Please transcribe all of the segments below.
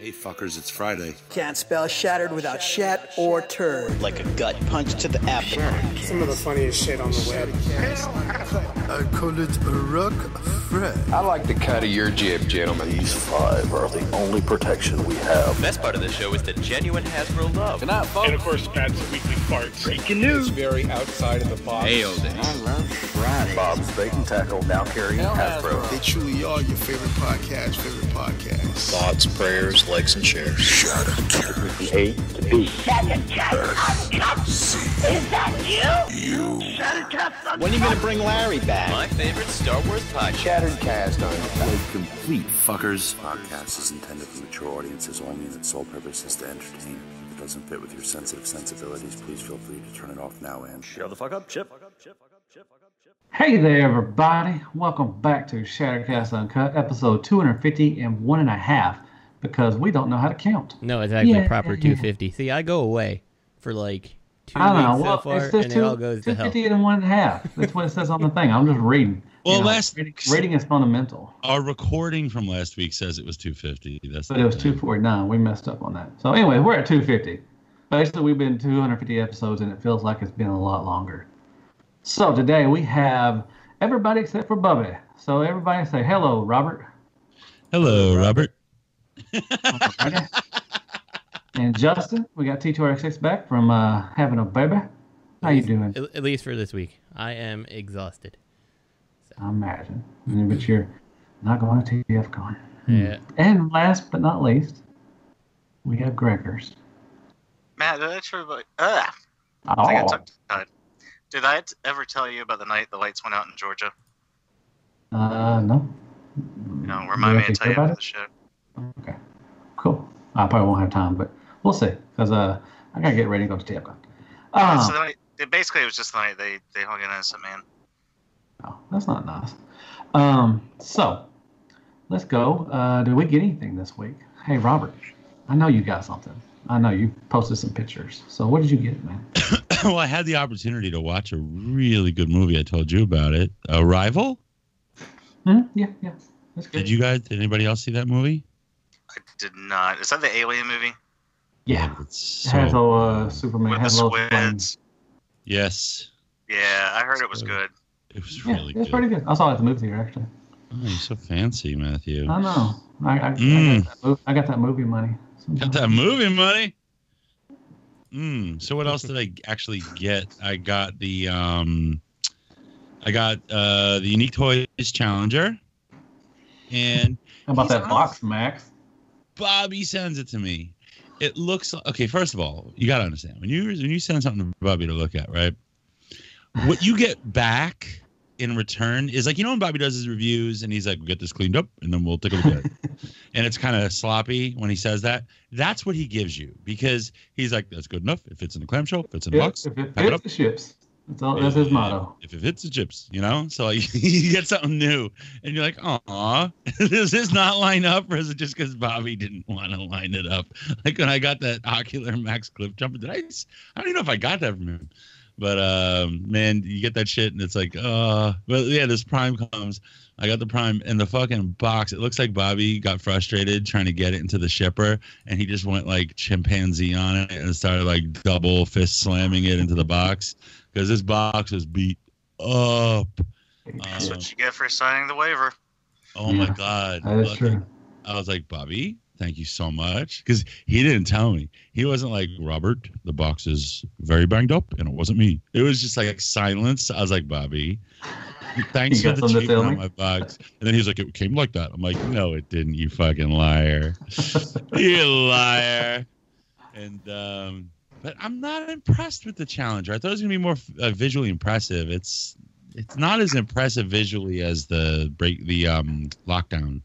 Hey fuckers, it's Friday. Can't spell shattered without shat or turd. Like a gut punch to the abdomen. Some of the funniest shit on the web. I call it a rock friend. I like the cut of your jib, gentlemen. These 5 are the only protection we have. The best part of the show is the genuine Hasbro love. Good night, folks. And of course, Pat's weekly farts. Breaking news. It's very outside of the box. Nailed it. I love Friday. Bob's Bait and Tackle, now carrying Hasbro. They truly are your favorite podcast. Thoughts, prayers, likes, and shares. From A to B. Uncut. Is that you? When are you going to bring Larry back? My favorite Star Wars podcast. Shattered cast on Complete fuckers. Podcast is intended for mature audiences only, and its sole purpose is to entertain. If it doesn't fit with your sensitive sensibilities, please feel free to turn it off now and shut the fuck up, Chip. Hey there, everybody. Welcome back to Shattercast Uncut, episode 251.5, because we don't know how to count. No, it's actually proper 250. See, I go away for like 2 weeks so far, it's and it all goes to hell. 250 and 1.5. That's what it says on the thing. I'm just reading. Well, rating is fundamental. Our recording from last week says it was 250. But it was 249. We messed up on that. So anyway, we're at 250. Basically, we've been 250 episodes, and it feels like it's been a lot longer. So today we have everybody except for Bubby. So everybody say hello, Robert. Hello, Robert. And Justin, we got T2RX6 back from having a baby. How you doing? At least for this week. I am exhausted. So. I imagine. But you're not going to TFcon. Yeah. And last but not least, we have Gregors. Matt, did I think I talked about it. Did I ever tell you about the night the lights went out in Georgia? No. No, remind me to tell you about the show. Okay, cool. I probably won't have time, but we'll see, because I gotta get ready to go to TFcon. So the night, basically, it was just the night they hung an innocent man. Oh, that's not nice. So let's go. Did we get anything this week? Hey, Robert, I know you got something. I know you posted some pictures. So what did you get, man? Well, I had the opportunity to watch a really good movie. I told you about it. Arrival? Yeah. That's good. Did anybody else see that movie? I did not. Is that the Alien movie? Yeah. It has Superman. With has the squids. squids. Yes. Yeah, I heard it was good. It was really good. It's pretty good. I saw it at the movie theater, actually. Oh, you're so fancy, Matthew. I know. I got that movie money. Got that movie money? So what else did I actually get? I got the Unique Toys Challenger. And how about that box, Max? Bobby sends it to me. It looks okay. First of all, you gotta understand when you send something to Bobby to look at, right? What you get back in return is like, when Bobby does his reviews and he's like, we'll get this cleaned up and then we'll take a look at it. And it's kind of sloppy when he says that. That's what he gives you, because he's like, that's good enough. If it's in the clamshell, if it's in the box, if it fits the ships. That's his motto. If it fits the chips, So like, you get something new and you're like, aw, does this not line up, or is it just because Bobby didn't want to line it up? Like when I got that Ocular Max Clip Jumper, I don't even know if I got that from him. But, man, you get that shit, and it's like, but yeah, this Prime comes. I got the Prime, and the fucking box, it looks like Bobby got frustrated trying to get it into the shipper, and he just went, like, chimpanzee on it and started, like, double fist slamming it into the box, because this box was beat up. That's what you get for signing the waiver. Oh, my God. That is true. I was like, Bobby, thank you so much. Because he didn't tell me. He wasn't like, Robert, the box is very banged up, and it wasn't me. It was just like silence. I was like, Bobby, thanks for the treatment on my box. And then he was like, it came like that. I'm like, no, it didn't, you fucking liar. You liar. And, but I'm not impressed with the Challenger. I thought it was going to be more visually impressive. It's not as impressive visually as the Lockdown.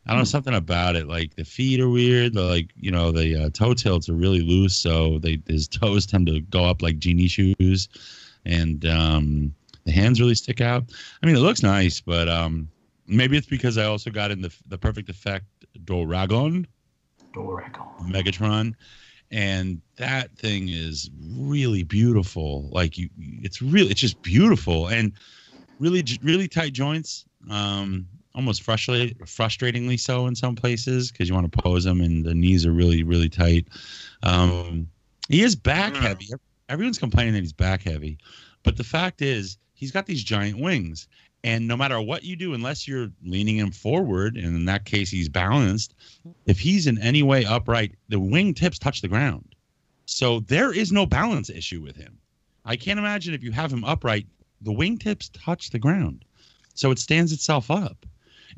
I don't know, something about it. Like the feet are weird. The toe tilts are really loose, so his toes tend to go up like genie shoes, and the hands really stick out. I mean, it looks nice, but maybe it's because I also got in the Perfect Effect Doragon Megatron, and that thing is really beautiful. Like it's just beautiful, and really tight joints. almost frustratingly so in some places because you want to pose him and the knees are really, really tight. He is back heavy. Everyone's complaining that he's back heavy. But the fact is, he's got these giant wings. And no matter what you do, unless you're leaning him forward, and in that case he's balanced, if he's in any way upright, the wing tips touch the ground. So there is no balance issue with him. I can't imagine if you have him upright, the wingtips touch the ground. So it stands itself up.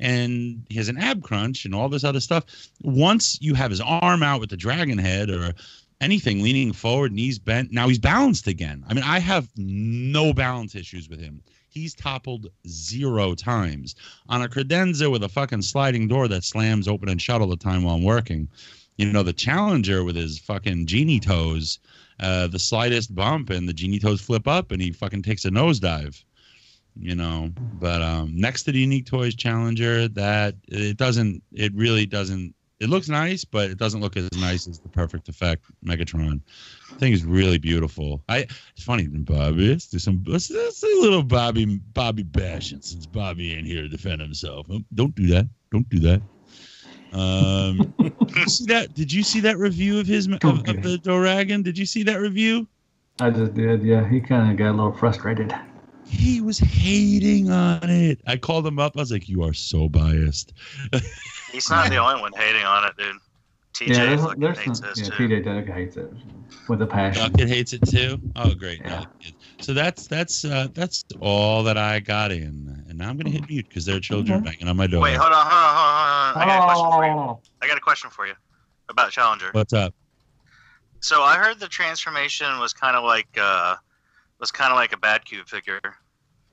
And he has an ab crunch and all this other stuff. Once you have his arm out with the dragon head or anything leaning forward, knees bent, now he's balanced again. I mean, I have no balance issues with him. He's toppled 0 times. On a credenza with a fucking sliding door that slams open and shut all the time while I'm working. You know, the Challenger with his fucking genie toes, the slightest bump and the genie toes flip up and he fucking takes a nosedive. You know, but next to the Unique Toys Challenger, that it really doesn't. It looks nice, but it doesn't look as nice as the Perfect Effect Megatron. I think it's really beautiful. It's funny, Bobby. Let's do a little Bobby bashing since Bobby ain't here to defend himself. Don't do that. Don't do that. See that? Did you see that review of his of the Doragon? Did you see that review? I just did. Yeah, he kind of got a little frustrated. He was hating on it. I called him up. I was like, "You are so biased." He's not the only one hating on it, dude. TJ hates this too. TJ Duck hates it with a passion. Duckett hates it too. Oh, great. Yeah. So that's all that I got in, and now I'm gonna hit mute because there are children banging on my door. Wait, hold on. I got a question for you. I got a question for you about Challenger. What's up? So I heard the transformation was kind of like a bad cube figure,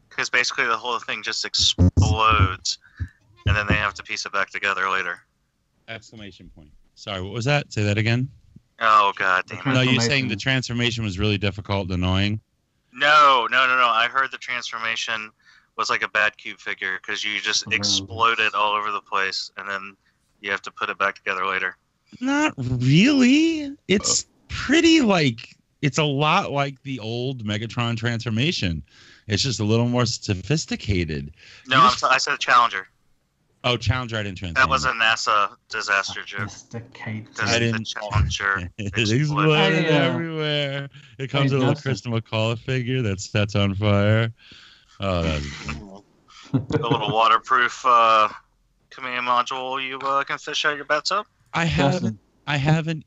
because basically the whole thing just explodes, and then they have to piece it back together later. Exclamation point. Sorry, what was that? Say that again. Oh, God damn it. No, you're saying the transformation was really difficult and annoying? No. I heard the transformation was like a bad cube figure because you just explode it all over the place, and then you have to put it back together later. Not really. It's pretty like... It's a lot like the old Megatron transformation. It's just a little more sophisticated. No, I said Challenger. Oh, Challenger, I didn't translate. That was a NASA disaster joke. I didn't. The Challenger exploded everywhere. It comes with a little Kristen McCullough figure that's on fire. Oh, that's the little waterproof command module you can fish out your bathtub. I haven't.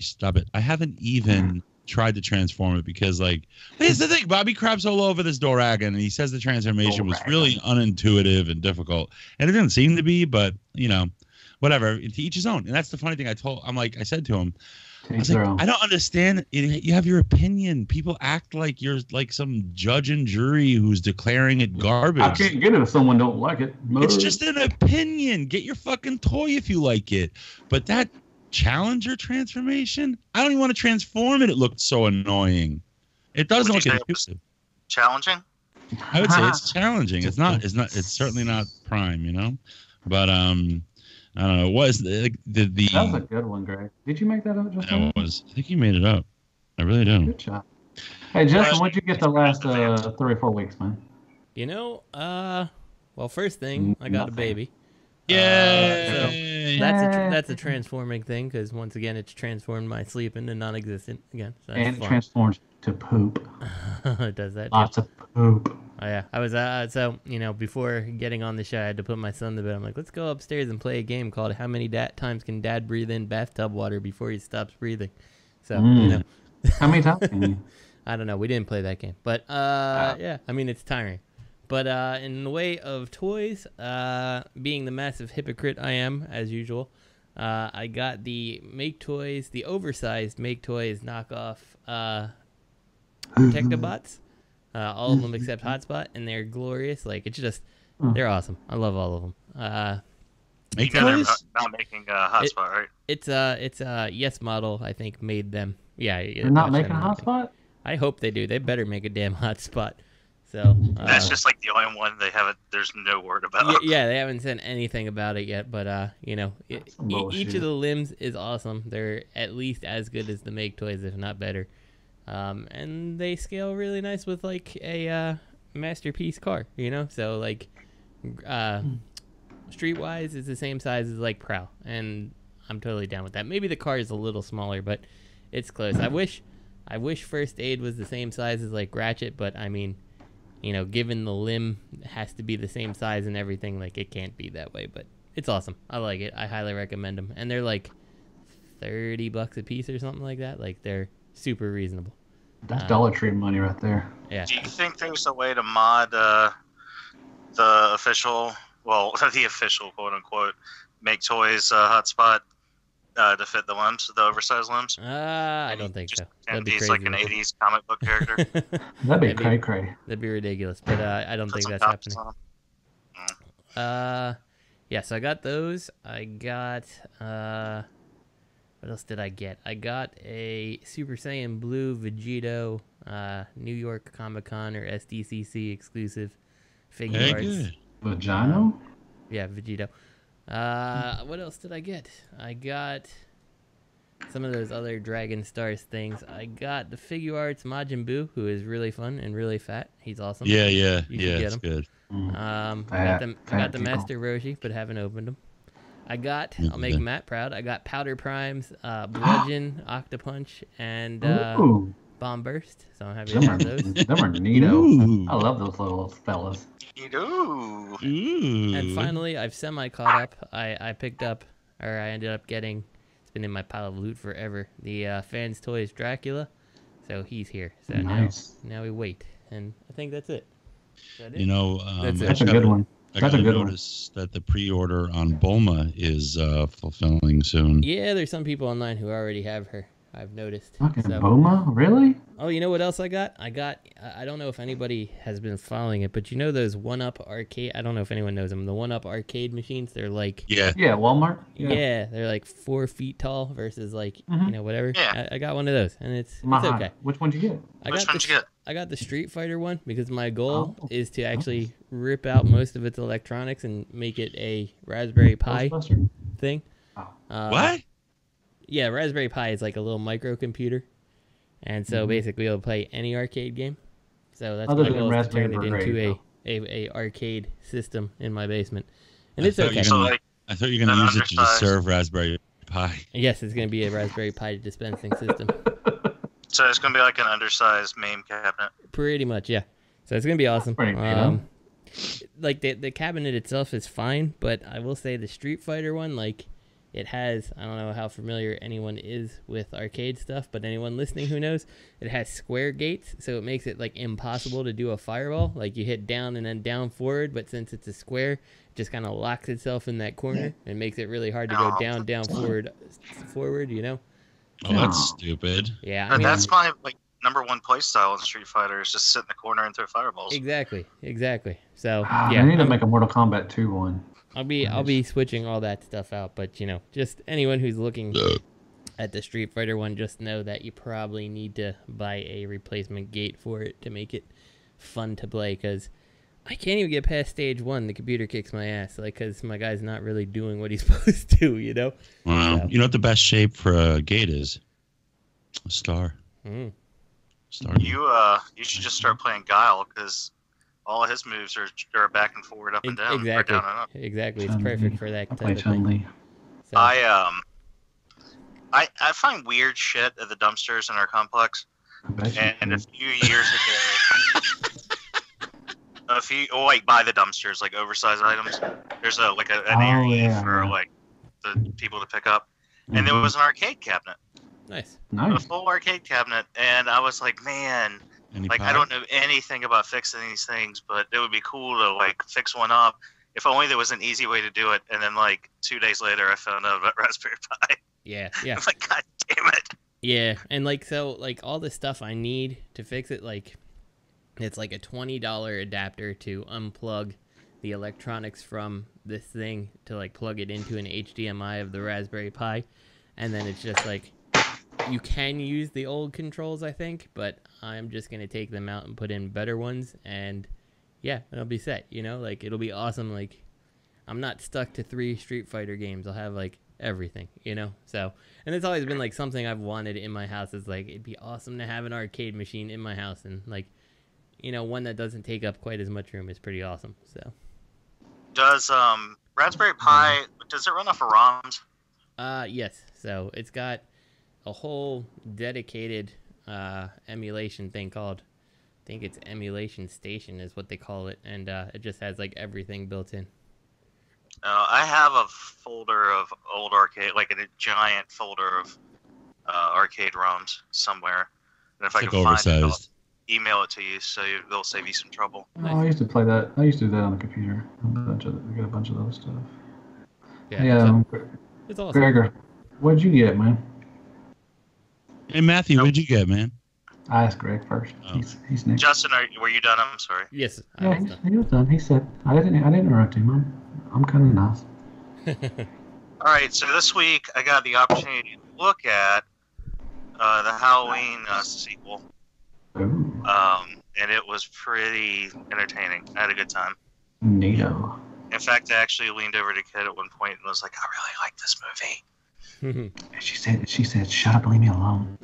Stop it. I haven't even tried to transform it because, like, here's the thing: Bobby craps all over this Doragon, and he says the transformation was really unintuitive and difficult, and it didn't seem to be. But you know, whatever. To each his own. And that's the funny thing. I said to him, I don't understand. You have your opinion. People act like you're like some judge and jury who's declaring it garbage. I can't get it if someone don't like it. It's just an opinion. Get your fucking toy if you like it. But that Challenger transformation, I don't even want to transform it. It looked so annoying. It doesn't look intrusive. Challenging? I would say it's challenging. It's not. It's certainly not prime, you know. But I don't know. What is the That was a good one, Greg. Did you make that up just now? I think you made it up. I really do. Good job. Hey, Justin, what'd you get the last 3 or 4 weeks, man? You know, well, first thing, I got a baby. Yay! So that's a transforming thing because once again, it's transformed my sleep into non-existent again. So and it transforms to poop. It does that. Lots of poop. Oh yeah, I was so you know before getting on the show, I had to put my son to bed. I'm like, let's go upstairs and play a game called How Many Times Can Dad Breathe in Bathtub Water Before He Stops Breathing? So you know, how many times? I don't know. We didn't play that game, but yeah, I mean it's tiring. But in the way of toys, being the massive hypocrite I am, as usual, I got the Make Toys, the oversized Make Toys knockoff Protectobots. All of them except Hotspot, and they're glorious. Like, it's just, they're awesome. I love all of them. Make Toys? Not making Hotspot, right? It's Yes Model, I think, made them. Yeah. They're not making a Hotspot? I hope they do. They better make a damn Hotspot. So that's just like the only one they haven't. There's no word about. Yeah, they haven't said anything about it yet. But you know, each of the limbs is awesome. They're at least as good as the Make Toys, if not better. And they scale really nice with like a masterpiece car. You know, so like streetwise is the same size as like Prowl, and I'm totally down with that. Maybe the car is a little smaller, but it's close. I wish First Aid was the same size as like Ratchet, but I mean, you know, given the limb has to be the same size and everything, like it can't be that way. But it's awesome. I like it. I highly recommend them, and they're like $30 a piece or something like that. Like they're super reasonable. That's Dollar Tree money right there. Yeah. Do you think there's a way to mod the official, well, the official quote unquote, Make Toys hotspot to fit the limbs, the oversized limbs? I don't think so. And he's like an 80s comic book character. That'd be cray-cray. That'd be ridiculous, but I don't think that's happening. Yeah, so I got those. I got, what else did I get? I got a Super Saiyan Blue Vegito New York Comic Con or SDCC exclusive figure arts. Vagino? Yeah, Vegito. What else did I get? I got some of those other Dragon Stars things. I got the figure arts Majin Buu, who is really fun and really fat. He's awesome. Yeah, You should get it's him. good. I got the Master Roshi, but haven't opened them. I'll make Matt proud. I got Powder Primes, Bludgeon, Octopunch, and Bomb Burst. So I'm happy to have those. Them are neato. I love those little fellas. Ooh. And finally, I've semi-caught up. I picked up, or I ended up getting, it's been in my pile of loot forever, the Fans Toys Dracula. So he's here. So now we wait. And I think that's it. You know, that's a good one. I got to notice that the pre-order on Bulma is fulfilling soon. Yeah, there's some people online who already have her. I've noticed. Fucking Bulma? Really? Oh, you know what else I got? I don't know if anybody has been following it, but you know those 1-Up arcade, I don't know if anyone knows them, the 1-Up arcade machines, they're like... Yeah, Walmart? Yeah, they're like 4 feet tall versus like, you know, whatever. Yeah. I got one of those, and it's okay. Which one did you get? I got the Street Fighter one because my goal is to actually rip out most of its electronics and make it a Raspberry Pi thing. What? Yeah, Raspberry Pi is like a little microcomputer, and so basically it'll play any arcade game. So that's my goal, is to turn it into a arcade system in my basement, and it's okay. I thought you were going to use it to just serve Raspberry Pi. Yes, it's going to be a Raspberry Pi dispensing system. So it's going to be like an undersized MAME cabinet. Pretty much, yeah. So it's going to be awesome. Like the cabinet itself is fine, but I will say the Street Fighter one, like, it has, I don't know how familiar anyone is with arcade stuff, but anyone listening who knows, it has square gates, so it makes it like impossible to do a fireball. Like you hit down and then down forward, but since it's a square, it just kind of locks itself in that corner and makes it really hard to go down, forward, you know? Oh, that's stupid. Yeah, I mean, that's my number one play style in Street Fighter is just sit in the corner and throw fireballs. Exactly. So yeah, I need to make a Mortal Kombat 2 one. I'll be switching all that stuff out, but you know, just anyone who's looking at the Street Fighter one, just know that you probably need to buy a replacement gate for it to make it fun to play. Because I can't even get past stage 1. The computer kicks my ass, like, because my guy's not really doing what he's supposed to, you know. Wow. You know what the best shape for a gate is? A star. Star. You should just start playing Guile because all of his moves are back and forward, up and down, exactly. or down and up. Exactly, it's perfect for that type of thing. So. I find weird shit at the dumpsters in our complex, and a few years ago, by the dumpsters, like oversized items. There's an area for like the people to pick up, and there was an arcade cabinet. Nice. A full arcade cabinet, and I was like, man. I don't know anything about fixing these things, but it would be cool to like fix one up. If only there was an easy way to do it. And then like 2 days later, I found out about Raspberry Pi. Yeah. I was like, God damn it. Yeah, and like so, like all the stuff I need to fix it, like it's like a $20 adapter to unplug the electronics from this thing to like plug it into an HDMI of the Raspberry Pi, and then it's just like. You can use the old controls, I think, but I'm just going to take them out and put in better ones, and yeah, it'll be set, you know? Like, it'll be awesome. Like, I'm not stuck to 3 Street Fighter games. I'll have, like, everything, you know? So, and it's always been, like, something I've wanted in my house. It's like, it'd be awesome to have an arcade machine in my house, and, like, you know, one that doesn't take up quite as much room is pretty awesome, so. Does Raspberry Pi, does it run off of ROMs? Yes. So it's got a whole dedicated emulation thing called, I think it's Emulation Station is what they call it, and it just has like everything built in. I have a folder of old arcade, like a giant folder of arcade ROMs somewhere, and if I can find it, I'll email it to you, so they'll save you some trouble. Oh, I used to play that. I used to do that on the computer. I got a bunch of those stuff. Yeah. It's awesome. Gregor, what'd you get, man? Hey, Matthew, what'd you get, man? I asked Greg first. Oh. He's next. Justin, were you done? I'm sorry. Yes. Yeah, he was done. He said, I didn't interrupt him. I'm kind of nice. All right, so this week I got the opportunity to look at the Halloween sequel. Ooh. And it was pretty entertaining. I had a good time. Neato. In fact, I actually leaned over to Kid at one point and was like, I really like this movie. And she said, shut up, leave me alone.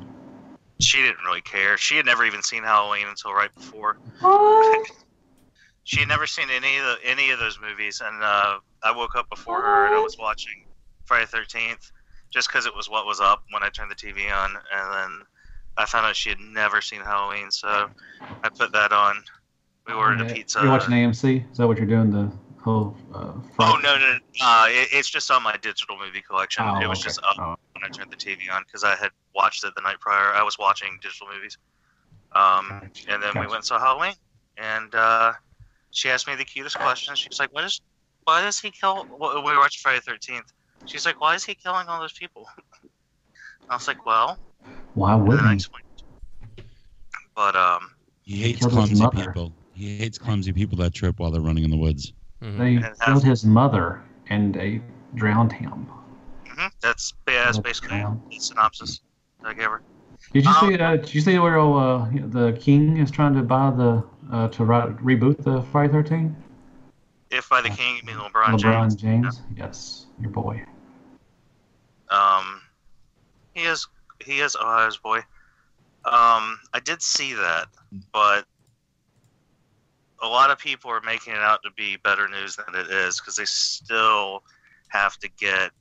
She didn't really care. She had never even seen Halloween until right before. What? She had never seen any of those movies, and I woke up before her and I was watching Friday the 13th just because it was what was up when I turned the TV on, and then I found out she had never seen Halloween, so I put that on. We ordered a pizza. You're watching AMC? Is that what you're doing? The whole Oh, no. It's just on my digital movie collection. It was just up when I turned the TV on because I had watched it the night prior. I was watching digital movies. And then we went and saw Halloween. And she asked me the cutest question. She was like, why does he kill... Well, we watched Friday the 13th. She's like, why is he killing all those people? I was like, well... Why wouldn't he? But, he hates clumsy people. He hates clumsy people that trip while they're running in the woods. Mm-hmm. They killed his mother and they drowned him. Mm-hmm. That's basically the synopsis that I gave her. Did you see where the king is trying to buy reboot the Friday 13? If by the king you mean LeBron James? Yes, your boy. He is Ohio's boy. I did see that, but a lot of people are making it out to be better news than it is because they still have to get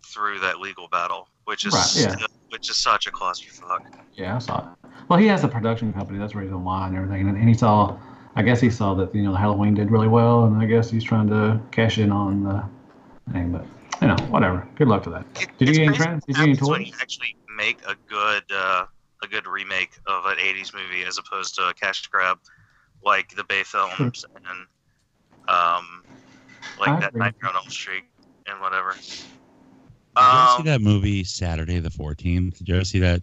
through that legal battle, which is which is such a clusterfuck. Yeah, I saw it. Well, he has a production company. That's the reason why and everything. And he saw, I guess he saw that the Halloween did really well, and I guess he's trying to cash in on the thing. But whatever. Good luck to that. Did you get any toys? When you actually make a good remake of an '80s movie as opposed to a cash grab like the Bay films and like that Nightmare on Elm Street and whatever. Did you ever see that movie Saturday the 14th? Did you ever see that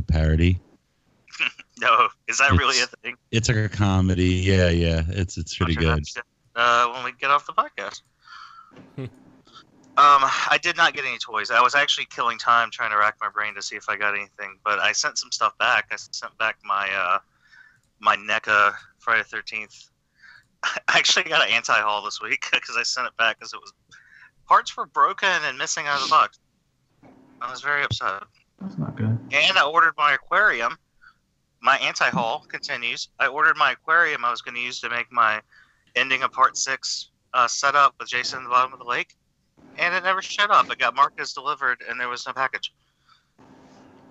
parody? No, is that really a thing? It's like a comedy. Yeah, it's pretty good. When we get off the podcast. I did not get any toys. I was actually killing time trying to rack my brain to see if I got anything, but I sent some stuff back. I sent back my my NECA Friday the 13th. I actually got an anti-haul this week because I sent it back because parts were broken and missing out of the box. I was very upset. That's not good. And I ordered my aquarium. My anti-haul continues. I ordered my aquarium I was going to use to make my ending of part 6 setup with Jason at the bottom of the lake. And it never showed up. It got marked as delivered and there was no package.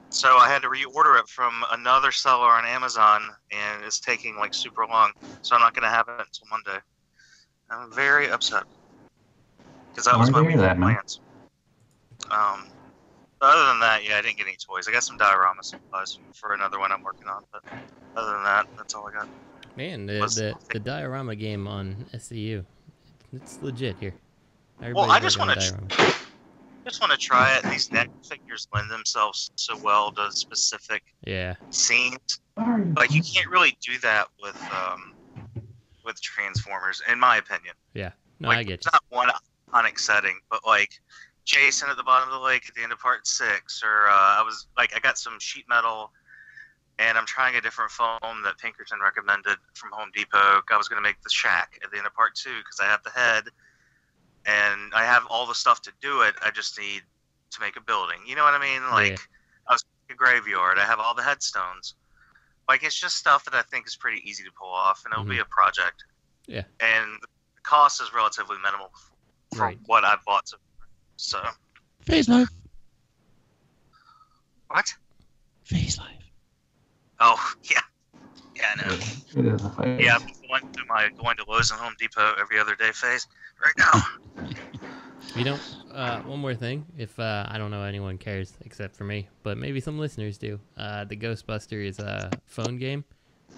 So I had to reorder it from another seller on Amazon, and it's taking like super long. So I'm not going to have it until Monday. I'm very upset because that was my weekend plans. Other than that, I didn't get any toys. I got some diorama supplies for another one I'm working on, but other than that, that's all I got. Man, the diorama game on SCU, it's legit here. Well, I just want to try it. These neck figures lend themselves so well to specific scenes. Like you can't really do that with Transformers, in my opinion. Yeah, no, like, I get it's not one iconic setting, but like Jason at the bottom of the lake at the end of part 6, or I got some sheet metal, and I'm trying a different foam that Pinkerton recommended from Home Depot. I was going to make the shack at the end of part 2 because I have the head. And I have all the stuff to do it. I just need to make a building. You know what I mean? Like, I was making a graveyard. I have all the headstones. Like, it's just stuff that I think is pretty easy to pull off, and it'll be a project. Yeah. And the cost is relatively minimal for what I've bought so far. Phase Life. What? Phase Life. Oh, yeah. Yeah, I know. It is a phase. Yeah, I'm going to Lowe's and Home Depot every other day phase right now. You know, one more thing. If I don't know anyone cares except for me, but maybe some listeners do. The Ghostbusters phone game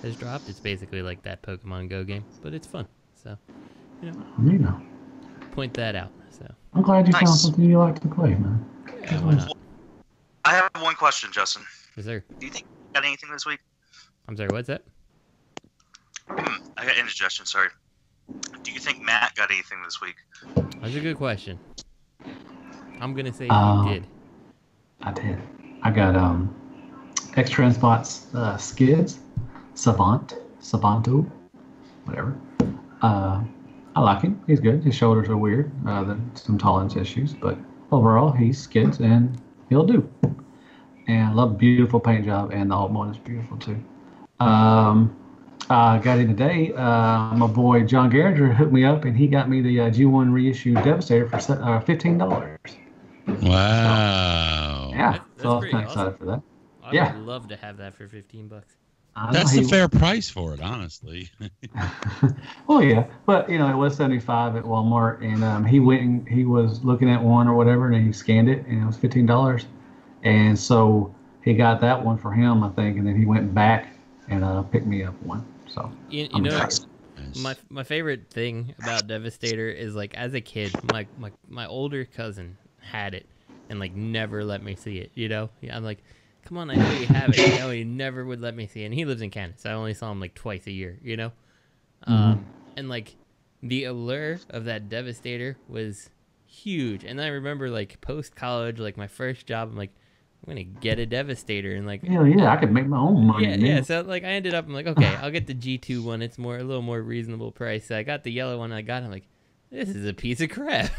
has dropped. It's basically like that Pokemon Go game, but it's fun. So, you know. Point that out. So I'm glad you found something you like to play, man. Yeah, why not? I have one question, Justin. Yes, sir. Do you think you got anything this week? I'm sorry, what's that? I got indigestion, sorry. Do you think Matt got anything this week? That's a good question. I'm gonna say he did. I did. I got X-Transbot's skids, Savanto, whatever. I like him. He's good. His shoulders are weird. Some tolerance issues, but overall, he's skids and he'll do. And I love the beautiful paint job, and the alt mode is beautiful too. I got in today. My boy John Garinger hooked me up, and he got me the G1 reissue Devastator for $15. Wow. Yeah, so I was kind of excited for that. I would love to have that for $15. That's the fair price for it, honestly. Well, yeah, but it was $75 at Walmart, and he went and he was looking at one or whatever, and he scanned it, and it was $15, and so he got that one for him, I think, and then he went back and picked me up one. So you know, my favorite thing about Devastator is like as a kid, my older cousin had it and like never let me see it. Yeah, I'm like, come on, I know you have it. He never would let me see it. And he lives in Canada, so I only saw him like twice a year. And like the allure of that Devastator was huge. And I remember like post college, like my first job, I'm like, I'm gonna get a Devastator, and like, hell yeah, I could make my own money. Yeah. So like, I ended up, I'm like, okay, I'll get the G2 one. It's a little more reasonable price. So I got the yellow one. I'm like, this is a piece of crap.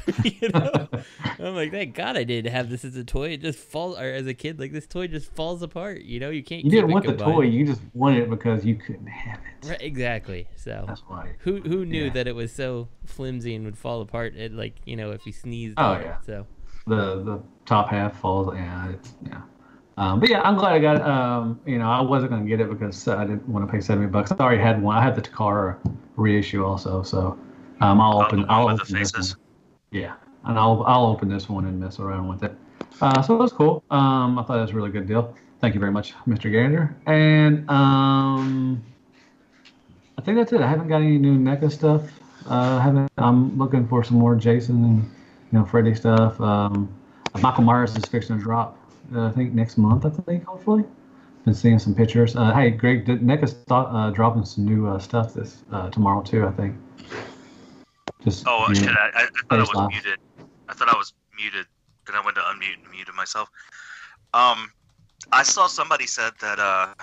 I'm like, thank God I didn't have this as a toy. It just falls, or as a kid, like this toy just falls apart. You can't. You didn't want the toy. You just wanted it because you couldn't have it. Right, exactly. So that's why. Who knew that it was so flimsy and would fall apart? At like if you sneezed. Oh on yeah. It, so. The top half falls. Yeah. But yeah, I'm glad I got it. I wasn't gonna get it because I didn't want to pay $70. I already had one. I had the Takara reissue also, so I'll open this one. Yeah, and I'll open this one and mess around with it. So it was cool. I thought it was a really good deal. Thank you very much, Mr. Gander. And I think that's it. I haven't got any new NECA stuff. I'm looking for some more Jason and Freddy stuff. Michael Myers is fixing to drop. I think next month. Hopefully. Been seeing some pictures. Hey, Greg, NECA's dropping some new stuff this tomorrow too. I think. Shit! I thought I was muted. I thought I was muted, and I went to unmute and muted myself. I saw somebody said that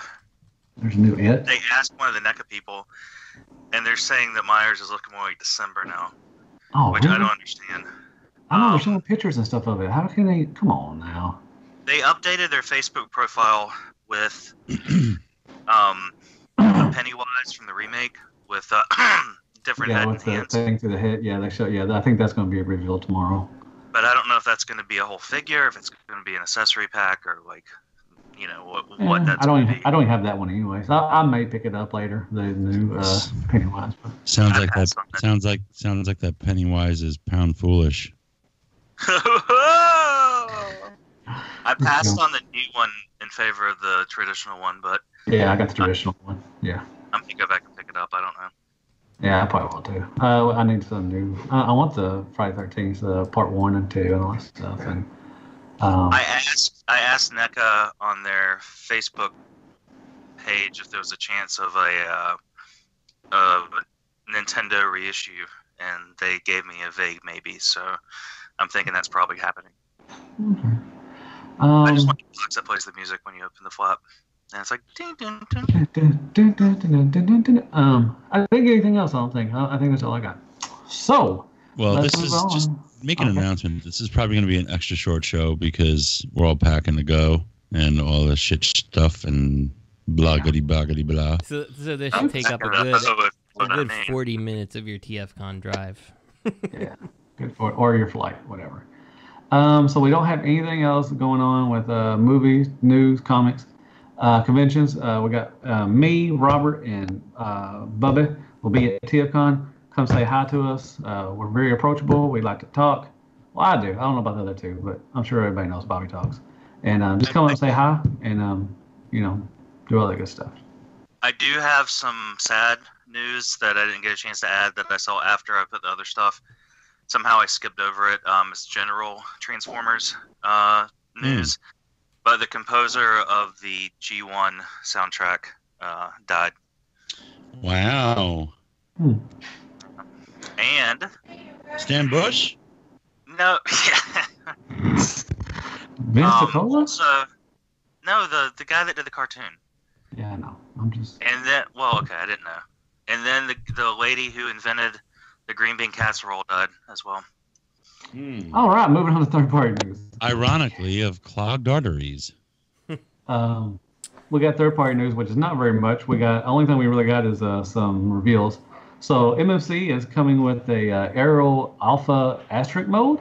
there's a new it. They asked one of the NECA people, and they're saying that Myers is looking more like December now. Oh, which really? I don't understand. I know they're showing pictures and stuff of it. How can they? Come on now. They updated their Facebook profile with Pennywise from the remake with different head and hands. Thing through the head. Yeah, they show. Yeah, I think that's going to be a reveal tomorrow. But I don't know if that's going to be a whole figure, if it's going to be an accessory pack, or like, what that's. I don't even have that one anyway. So I may pick it up later. The new Pennywise. Sounds like that Pennywise is pound foolish. I passed on the new one in favor of the traditional one, but yeah, I got the traditional one. Yeah, I'm gonna go back and pick it up. I don't know. Yeah, I probably will too. I need some new. I want the Friday 13th, part 1 and 2, and all that stuff. And I asked NECA on their Facebook page if there was a chance of a Nintendo reissue, and they gave me a vague maybe. So I'm thinking that's probably happening. Okay. I just want the box that plays the music when you open the flap. And it's like, ding, ding, ding. I didn't get anything else, I don't think. I think that's all I got. So, this is just make an announcement. This is probably going to be an extra short show because we're all packing to go and all the shit stuff and blah, goody, blah, goody, blah. So this should take up a good what a good I mean. 40 minutes of your TFcon drive. Yeah, good for it. Or your flight, whatever. So we don't have anything else going on with movies, news, comics, conventions. We got me, Robert, and Bubba will be at TFcon. Come say hi to us. We're very approachable. We like to talk. Well, I do. I don't know about the other two, but I'm sure everybody knows Bobby talks. And just come up and say hi, and do all that good stuff. I do have some sad news that I didn't get a chance to add that I saw after I put the other stuff. Somehow I skipped over it. It's general Transformers news. But the composer of the G1 soundtrack died. Wow. And Stan Bush? No, Vince DiCola? Also, no, the guy that did the cartoon. Yeah, I know. I'm just. And then, well, okay, I didn't know. And then the lady who invented the green bean casserole died as well. All right, moving on to third-party news. Ironically, of clogged arteries. We got third-party news, which is not very much. Only thing we really got is some reveals. So MMC is coming with a Aero Alpha asterisk mode.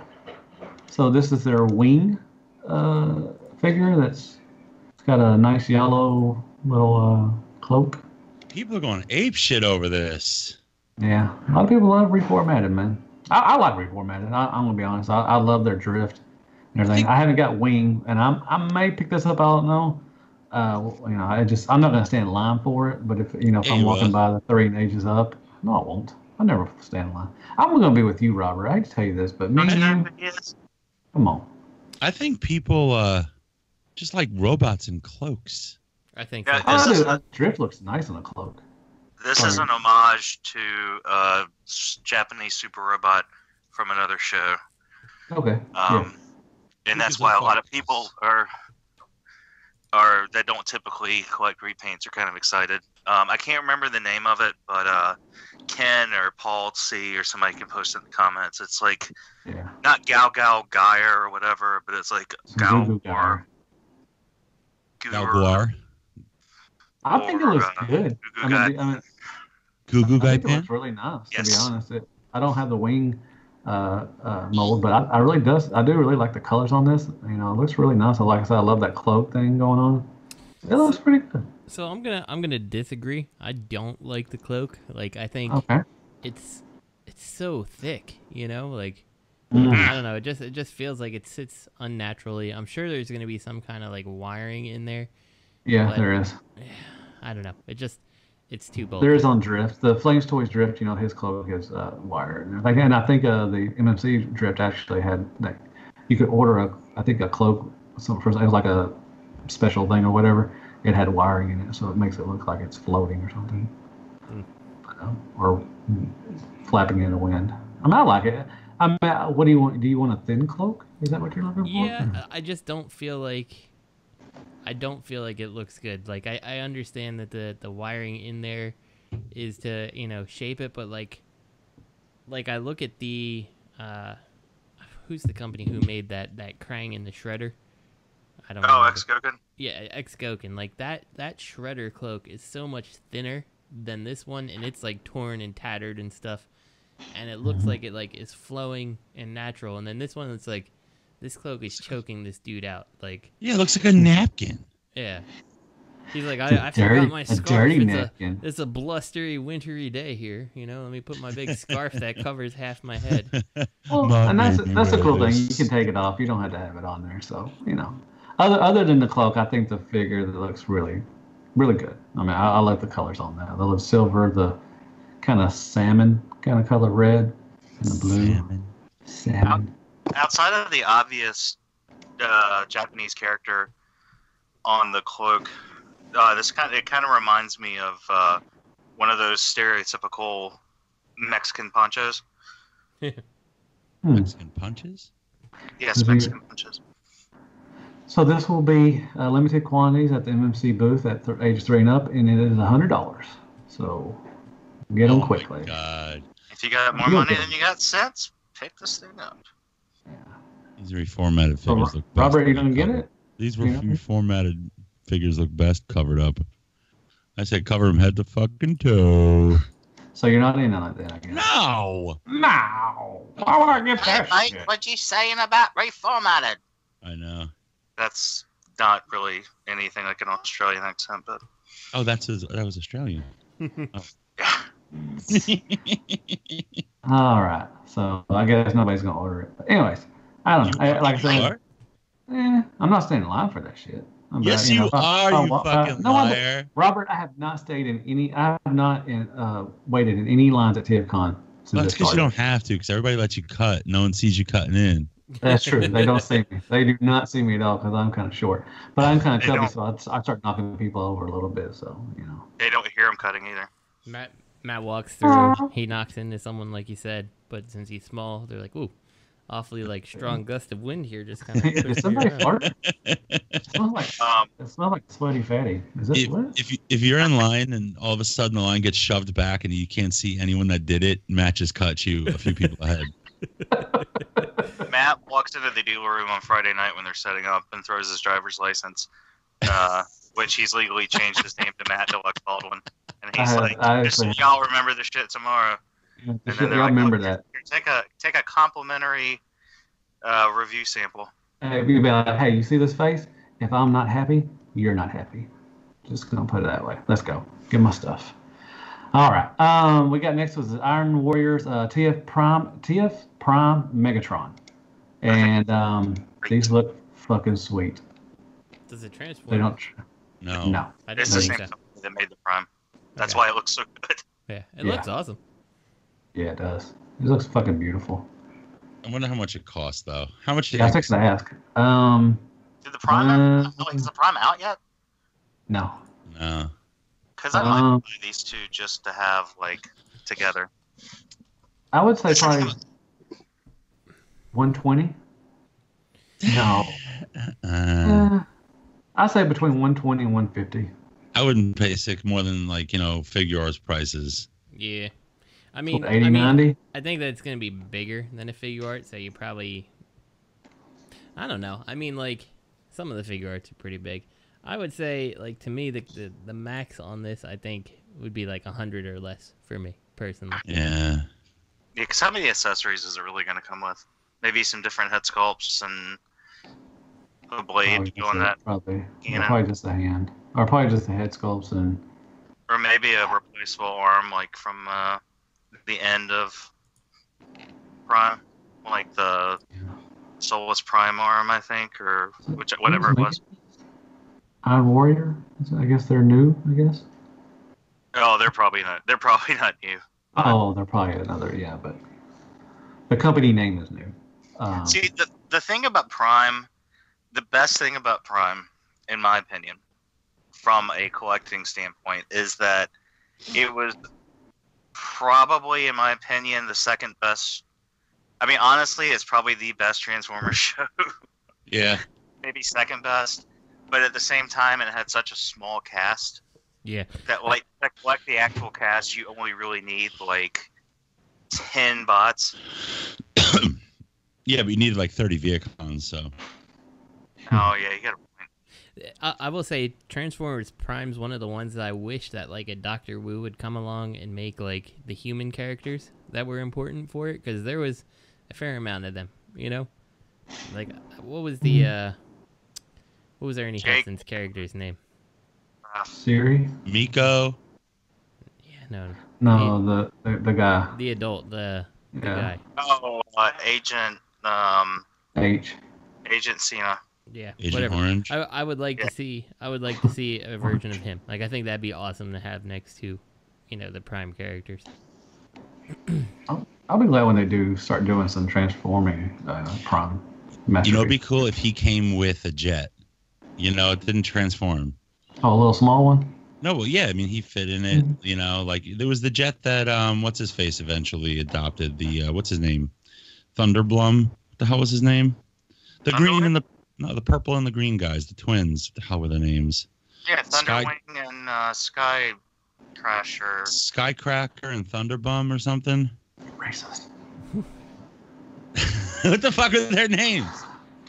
So this is their wing figure it's got a nice yellow little cloak. People are going ape shit over this. Yeah, a lot of people love reformatted, man. I like reformatted. I'm gonna be honest. I love their drift and everything. I haven't got wing, and I may pick this up. I don't know. I'm not gonna stand in line for it. But if I'm walking by the 3 inches up, no, I won't. I never stand in line. I'm gonna be with you, Robert. I hate to tell you this, but me and you, come on. I think people just like robots in cloaks. I think drift looks nice on a cloak. This is an homage to a Japanese super robot from another show. Okay. And that's why a lot of people are that don't typically collect repaints are kind of excited. I can't remember the name of it, but Ken or Paul C or somebody can post in the comments. It's like not Gao Gaia or whatever, but it's like Gao Guar. I think it looks good. Goo Goo Guy It looks really nice, to be honest. I don't have the wing mold, but I do really like the colors on this. It looks really nice. Like I said, I love that cloak thing going on. It looks pretty good. So I'm gonna disagree. I don't like the cloak. Like I think it's so thick. I don't know. It just feels like it sits unnaturally. I'm sure there's gonna be some kind of like wiring in there. Yeah, there is. I don't know. It's too bold. There is on Drift. The Flames Toys Drift, his cloak is wired. And I think the MMC Drift actually had that. You could order a cloak. It was like a special thing or whatever. It had wiring in it, so it makes it look like it's floating or something, or flapping in the wind. I like it. What do you want? Do you want a thin cloak? Is that what you're looking for? Yeah, I just don't feel like. I don't feel like it looks good. Like I understand that the wiring in there is to shape it, but like I look at the who's the company who made that Krang in the shredder? I don't know. X-Goken? Yeah, X-Goken. Like that shredder cloak is so much thinner than this one, and it's like torn and tattered and stuff, and it looks like it is flowing and natural. And then this one, it's like this cloak is choking this dude out. Like it looks like a napkin. Yeah. He's like, I forgot my scarf. It's a blustery, wintry day here. Let me put my big scarf that covers half my head. Well, and that's a cool thing. You can take it off. You don't have to have it on there. So other than the cloak, I think the figure that looks really, really good. I like the colors on that. The little silver, the kind of salmon kind of color red, and the blue. Salmon. Outside of the obvious Japanese character on the cloak, it kind of reminds me of one of those stereotypical Mexican ponchos. Mexican punches? Yes, Mexican punches. So this will be limited quantities at the MMC booth at ages 3 and up, and it is $100. So get them quickly. God. If you got more money than you got cents, pick this thing up. These reformatted figures look best. Robert, you gonna get it? These reformatted figures look best covered up. I said cover them head to fucking toe. So you're not in on it then, I guess. No. No. Why would I get that Mate, shit? what you saying about reformatted? I know. That's not really anything like an Australian accent, but... Oh, that was Australian. Oh. All right. So I guess nobody's going to order it. But anyways, I don't know. Like I said, I'm not staying in line for that shit. Yes, you are, you fucking liar. Robert, I have not stayed in any. I have not waited in any lines at TFcon. Well, that's because you don't have to, because everybody lets you cut. No one sees you cutting in. That's true. They don't see me. They do not see me at all because I'm kind of short. But I'm kind of chubby, so I start knocking people over a little bit. So They don't hear him cutting either. Matt walks through. He knocks into someone like you said, but since he's small, they're like, "Ooh, awfully like strong gust of wind here." Just kind of. Is somebody farting? It smells like sweaty fatty. Is this what? If you're in line and all of a sudden the line gets shoved back and you can't see anyone that did it, Matt just cuts you a few people ahead. Matt walks into the dealer room on Friday night when they're setting up and throws his driver's license, which he's legally changed his name to Matt Deluxe Baldwin. And he's just so y'all remember this shit tomorrow. And then I remember that. Here, take a complimentary review sample. You'd be like, hey, you see this face? If I'm not happy, you're not happy. Just gonna put it that way. Let's go. Get my stuff. All right. We got next was the Iron Warriors TF Prime Megatron, and these look fucking sweet. Does it transform? They don't. No. It's the same company that made the Prime. That's why it looks so good. Yeah, it looks awesome. Yeah, it does. It looks fucking beautiful. I wonder how much it costs, though. How much? I was fixing to ask. Did the Prime? Is the Prime out yet? No. No. Because I might buy these two just to have together. I would say probably 120. No. I say between 120 and 150. I wouldn't pay more than figure arts prices. Yeah. I mean, 80, 90? I think that it's going to be bigger than a figure art, so you probably... I don't know. I mean, some of the figure arts are pretty big. I would say, to me, the max on this, I think, would be 100 or less for me, personally. Yeah. Yeah, because how many accessories is it really going to come with? Maybe some different head sculpts and a blade doing that. Probably just a hand. Or probably just the head sculpts and... Or maybe a replaceable arm, from the end of Prime. The Soulless Prime arm, I think, or whatever it was. Iron Warrior? I guess they're new, I guess. Oh, they're probably not new. Oh, they're probably another, but the company name is new. See, the thing about Prime, the best thing about Prime, in my opinion, from a collecting standpoint, is that it was probably, in my opinion, the second best. I mean, honestly, it's probably the best Transformers show. Yeah. Maybe second best. But at the same time, it had such a small cast. Yeah. That to collect the actual cast, you only really need 10 bots. Yeah, but you needed 30 Viacons, so. Oh yeah, you got a point. I will say Transformers Prime's one of the ones that I wish that a Dr. Wu would come along and make the human characters that were important for it, because there was a fair amount of them. What was the what was Ernie Hudson's character's name? Siri? Miko? Yeah, no, the guy. The adult, the guy. Oh, Agent Agent Cena. Yeah, Agent whatever. Orange. I would like to see. I would like to see a version of him. I think that'd be awesome to have next to, the Prime characters. I'll be glad when they do start doing some transforming Prime. It'd be cool if he came with a jet. It didn't transform. Oh, a little small one? No, well, yeah. I mean, he fit in it. There was the jet that what's his face eventually adopted. The what's his name? Thunderblum. What the hell was his name? The green and the purple and the green guys, the twins. What the hell were their names? Yeah, Thunderwing and Skycrasher. Skycracker and Thunderbum or something. Racist. What the fuck are their names?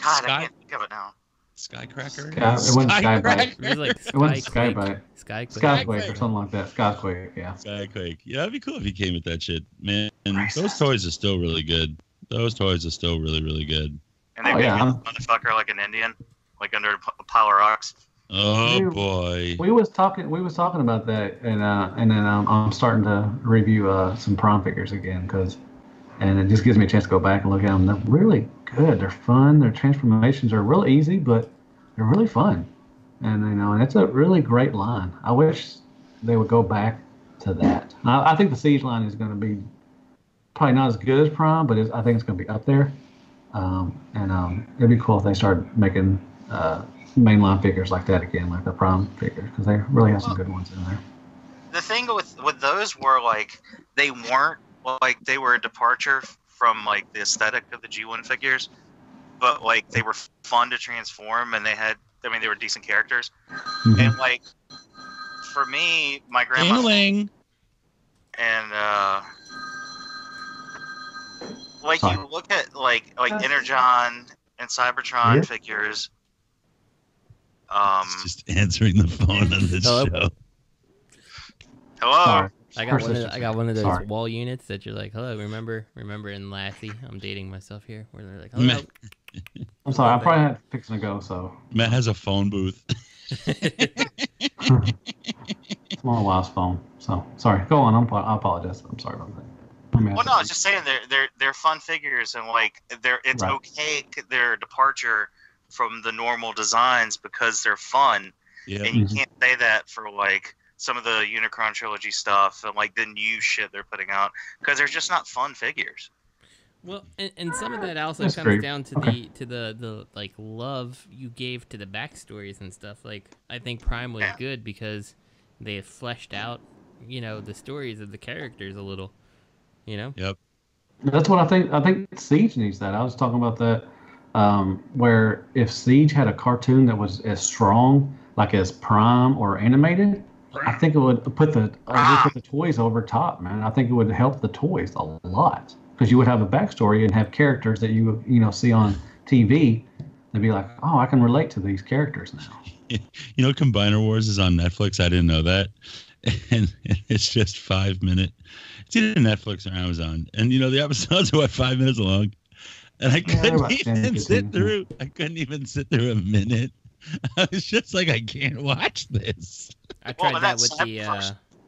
God, I can't think of it now. Skycracker? It wasn't Skybite. It was like It wasn't Skyquake. Skyquake or something like that. Skyquake, yeah. Skyquake. Yeah, that'd be cool if he came with that shit, man. And those toys are still really good. Those toys are still really, really good. And they make a motherfucker like an Indian, like under a pile of rocks. Oh boy. We was talking about that, and then I'm starting to review some prom figures again and it just gives me a chance to go back and look at them. They're really good. They're fun. Their transformations are real easy, but they're really fun. And and it's a really great line. I wish they would go back to that. I think the Siege line is going to be probably not as good as Prom, but I think it's going to be up there. It'd be cool if they started making mainline figures like that again, like the Prom figures, because they really have some good ones in there. The thing with those were like they weren't like they were a departure from like the aesthetic of the G1 figures, but like they were fun to transform, and they were decent characters. Mm-hmm. And like for me, my grandma and like you look at like Energon and Cybertron figures. It's just answering the phone on this show. Hello. Sorry. I got one of those wall units that you're like, hello, remember in Lassie? I'm dating myself here. Where they're like, hello. I'm sorry, I probably had fixing to go. So Matt has a phone booth. It's my wife's phone. So sorry. Go on. I apologize. I'm sorry about that. Well, no, I was just saying they're fun figures, and like it's okay their departure from the normal designs because they're fun. Yeah. And you can't say that for like some of the Unicron trilogy stuff and like the new shit they're putting out because they're just not fun figures. Well, and some of that also comes down to the like love you gave to the backstories and stuff. Like I think Prime was good because they fleshed out, the stories of the characters a little. Yep. That's what I think. I think Siege needs that. I was talking about that. Where if Siege had a cartoon that was as strong, like as Prime or animated, I think it would put the toys over top, man. I think it would help the toys a lot because you would have a backstory and have characters that you see on TV and be like, oh, I can relate to these characters now. Combiner Wars is on Netflix. I didn't know that, and it's just 5 minutes. It's either Netflix or Amazon, and the episodes are 5 minutes long. And I couldn't even sit through. I couldn't even sit through a minute. I was just like, I can't watch this. I tried that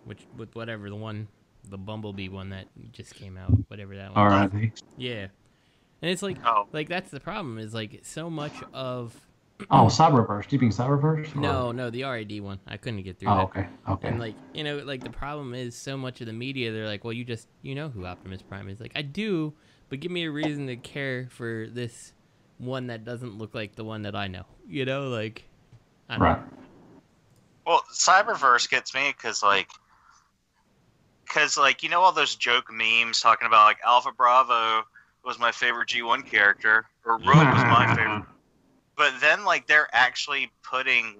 with with whatever the Bumblebee one that just came out, whatever that one. R.I.P. Yeah, and it's like, that's the problem is like so much of. Oh, Cyberverse. Do you mean Cyberverse? No, the RID one. I couldn't get through that. Okay. And like, like the problem is so much of the media. They're like, well, you know who Optimus Prime is. Like, I do. But give me a reason to care for this one that doesn't look like the one that I know. I don't know. Well, Cyberverse gets me because all those joke memes talking about like Alpha Bravo was my favorite G1 character or Rogue was my favorite. But then like they're actually putting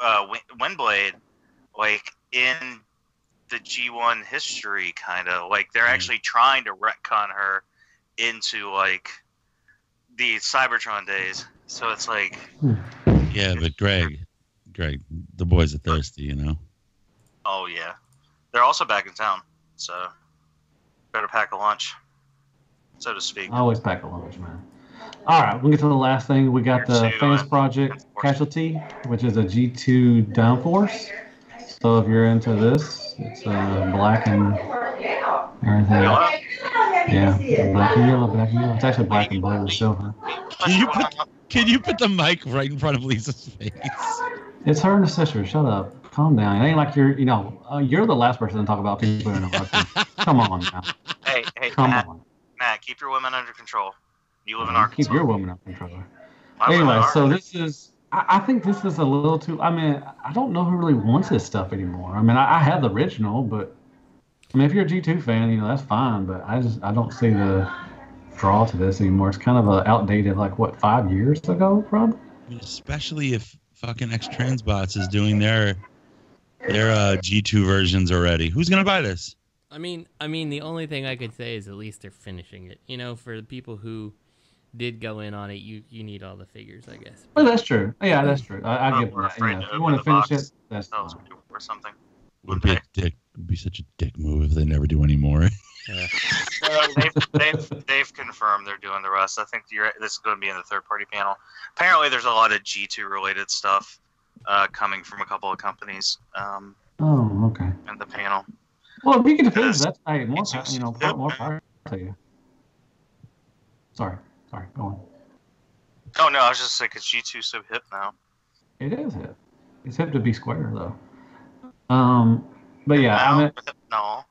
Windblade like in the G1 history kind of like they're actually trying to retcon her into like the Cybertron days. So it's like yeah, but Greg, the boys are thirsty, Oh yeah. They're also back in town, so better pack a lunch, so to speak. I always pack a lunch, man. All right, we'll get to the last thing. We got the Fans Project Casualty, which is a G2 Downforce. So if you're into this, it's black and everything. Yeah, black and yellow. It's actually black and blue with silver. Can you put the mic right in front of Lisa's face? It's her and her sister. Shut up. Calm down. It ain't like you're the last person to talk about people in a market. Come on now. Hey, Come on. Matt, keep your women under control. You live in Arkansas. Keep your woman under control. Anyway, so this is. I think this is a little too. I mean, I don't know who really wants this stuff anymore. I mean, I have the original, but I mean, if you're a G2 fan, that's fine. But I don't see the draw to this anymore. It's kind of outdated, like 5 years ago, probably. Especially if fucking X Transbots is doing their G2 versions already. Who's gonna buy this? I mean, the only thing I could say is at least they're finishing it. For the people who did go in on it, you need all the figures, I guess. Well, that's true. Yeah, that's true. I give them that. Afraid Yeah, to if you want to open the finish box. it, that's That was fine. or something. Would be a dick. Would be such a dick move if they never do any more. Yeah. They've confirmed they're doing the rest. I think this is going to be in the third-party panel. Apparently, there's a lot of G2 related stuff coming from a couple of companies. Oh, okay. In the panel. Well, if you can finish, that's more power to you. Sorry, go on. Oh no, I was just saying because G2's so hip now. It is hip. It's hip to be square though. But yeah, I mean, no.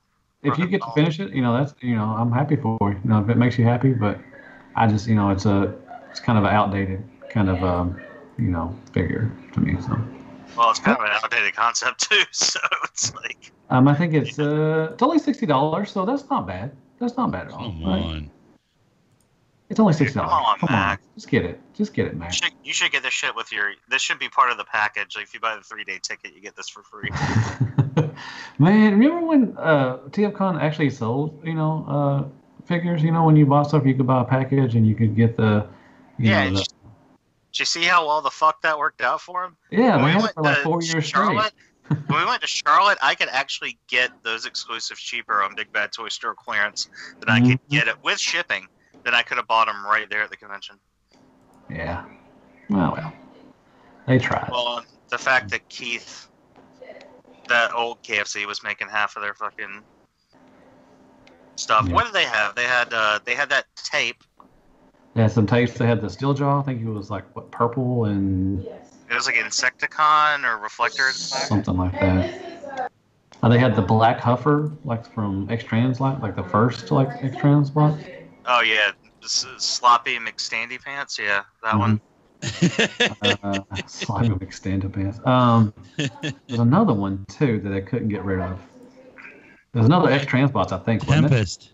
If you get to finish it, that's I'm happy for you. If it makes you happy, but I just it's kind of an outdated kind of figure to me. So. Well, it's kind of an outdated concept too, so it's like. I think it's only $60, so that's not bad. That's not bad at all. Come on. It's only $60. Come on. Just get it, Mac. You should get this shit with your. This should be part of the package. Like if you buy the 3-day ticket, you get this for free. Man, remember when TFcon actually sold figures? When you bought stuff, you could buy a package and you could get the. Did you see how well the fuck that worked out for him? Yeah, they had it for like 4 years straight. When we went to Charlotte, I could actually get those exclusives cheaper on Big Bad Toy Store clearance than I could get it with shipping. Then I could have bought them right there at the convention. Yeah. Well. They tried. Well, the fact that Keith, that old KFC, was making half of their fucking stuff. Yeah. What did they have? They had that tape. They had some tapes. They had the steel jaw. I think it was like purple and. It was like Insecticon or Reflector. Something like that. They had the black Huffer, like from X-Trans, like the first X-Trans block. Oh yeah, Sloppy McStandy Pants. Yeah, that one. Sloppy McStandy Pants. There's another one too that I couldn't get rid of. There's another X-Trans bots, I think. Tempest.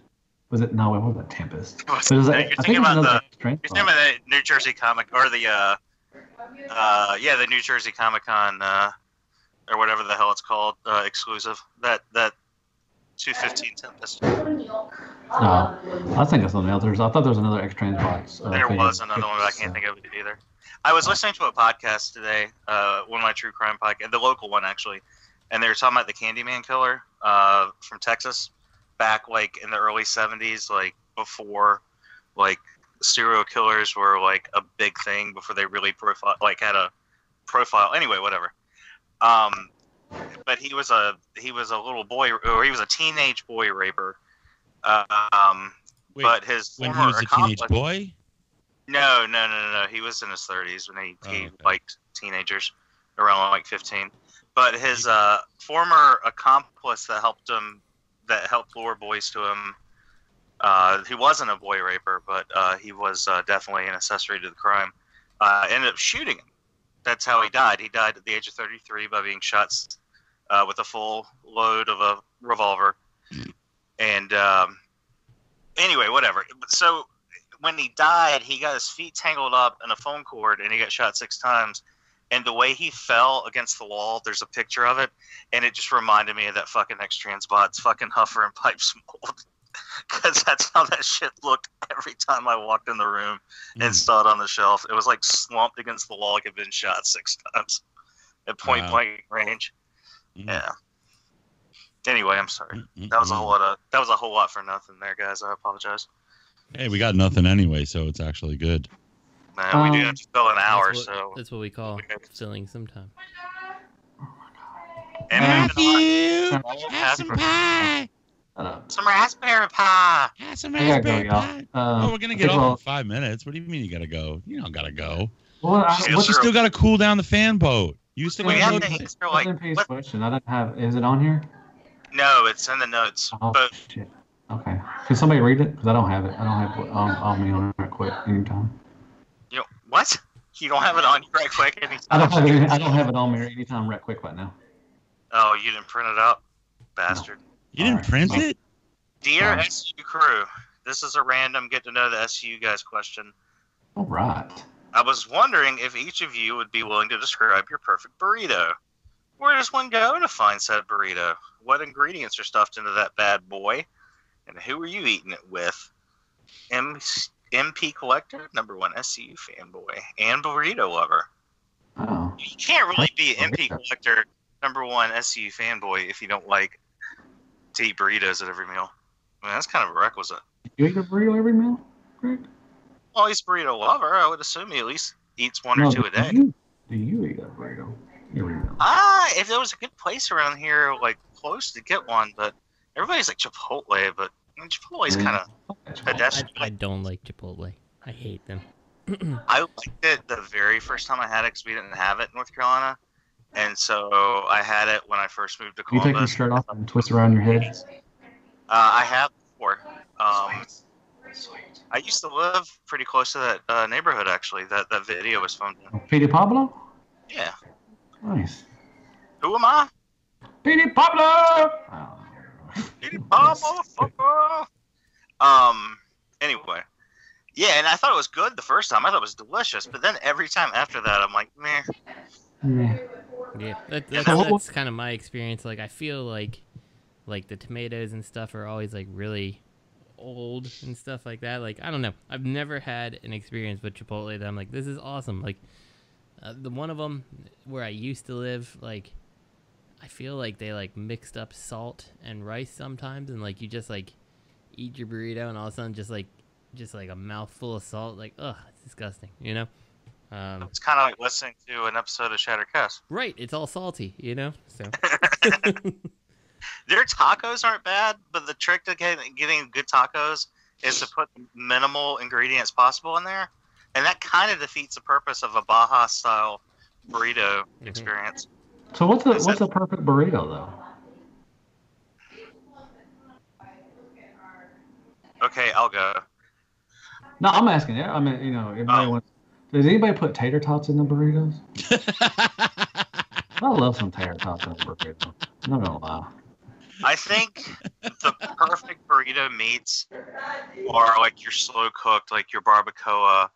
Was it? No, it wasn't Tempest. You're thinking about the New Jersey Comic or the the New Jersey Comic Con or whatever the hell it's called exclusive. That 215 Tempest. No, I think it's on the others. I thought there was another X-Trans box. There was another one, but I can't think of it either. I was listening to a podcast today, one of my true crime podcasts, the local one actually, and they were talking about the Candyman killer from Texas, back like in the early 70s, like before like serial killers were like a big thing, before they really had a profile. Anyway, whatever. But he was a little boy, or he was a teenage boy raper. Wait, but his when he was a teenage boy? No. He was in his 30s when he liked teenagers around like 15. But his former accomplice that helped lure boys to him, he wasn't a boy raper, but he was definitely an accessory to the crime, ended up shooting him. That's how he died. He died at the age of 33 by being shot with a full load of a revolver. And anyway, whatever. So when he died, he got his feet tangled up in a phone cord, and he got shot 6 times. And the way he fell against the wall, there's a picture of it, and it just reminded me of that fucking X-Transbot's fucking Huffer and Pipes mold. Because that's how that shit looked every time I walked in the room and saw it on the shelf. It was like slumped against the wall, like it had been shot 6 times at point blank range. Yeah. Anyway, I'm sorry. That was a whole lot for nothing there, guys. I apologize. Hey, we got nothing anyway, so it's actually good. Man, we do have to fill an hour, so that's what we call filling some time. And have some pie. Some raspberry pie. Have some raspberry pie. We're gonna get off in 5 minutes. What do you mean you gotta go? You don't gotta go. Well, you still gotta cool down the fan boat. You still gotta go. Question. I don't have. Is it on here? No, it's in the notes. Oh, but shit. Okay. Can somebody read it? Because I don't have it. I don't have it on me on right quick anytime. You know, what? You don't have it on you right quick anytime? I don't have it on me anytime right quick right now. Oh, you didn't print it out? Bastard. No. You didn't print it? Dear SU crew, this is a random get to know the SU guys question. All right. I was wondering if each of you would be willing to describe your perfect burrito. Where does one go to find said burrito? What ingredients are stuffed into that bad boy? And who are you eating it with? MP collector, #1 SCU fanboy, and burrito lover. Oh. You can't really be an MP collector, #1 SCU fanboy if you don't like to eat burritos at every meal. I mean, that's kind of a requisite. You eat a burrito every meal, Greg? Well, he's a burrito lover. I would assume he at least eats one or two a day. Do you eat a burrito every meal? If there was a good place around here, like close to get one, but everybody's like Chipotle, but I mean, Chipotle's kind of pedestrian. I don't like Chipotle. I hate them. I liked it the very first time I had it because we didn't have it in North Carolina. And so I had it when I first moved to Columbus. You take your shirt off and twist around your head? I have before. I used to live pretty close to that neighborhood, actually. That video was filmed in. Petey Pablo? Yeah. Nice. Who am I? Petey Pablo! Petey Pablo, motherfucker! Anyway. Yeah, and I thought it was good the first time. I thought it was delicious. But then every time after that, I'm like, meh. Yeah, that's kind of my experience. Like, I feel like the tomatoes and stuff are always like really old and stuff like that. Like, I don't know. I've never had an experience with Chipotle that I'm like, this is awesome. Like, the one of them where I used to live, like, I feel like they like mixed up salt and rice sometimes, and like you just like eat your burrito and all of a sudden just like a mouthful of salt. Like, ugh, it's disgusting. You know. It's kind of like listening to an episode of Shattercast. Right, it's all salty, you know. So their tacos aren't bad, but the trick to getting good tacos is to put minimal ingredients possible in there, and that kind of defeats the purpose of a Baja style burrito experience. So what's a perfect burrito though? Okay, I'll go. No, I'm asking. I mean, you know, everybody wants. Does anybody put tater tots in the burritos? I love some tater tots in the burrito. I'm not gonna lie. I think the perfect burrito meats are like your slow cooked, like your barbacoa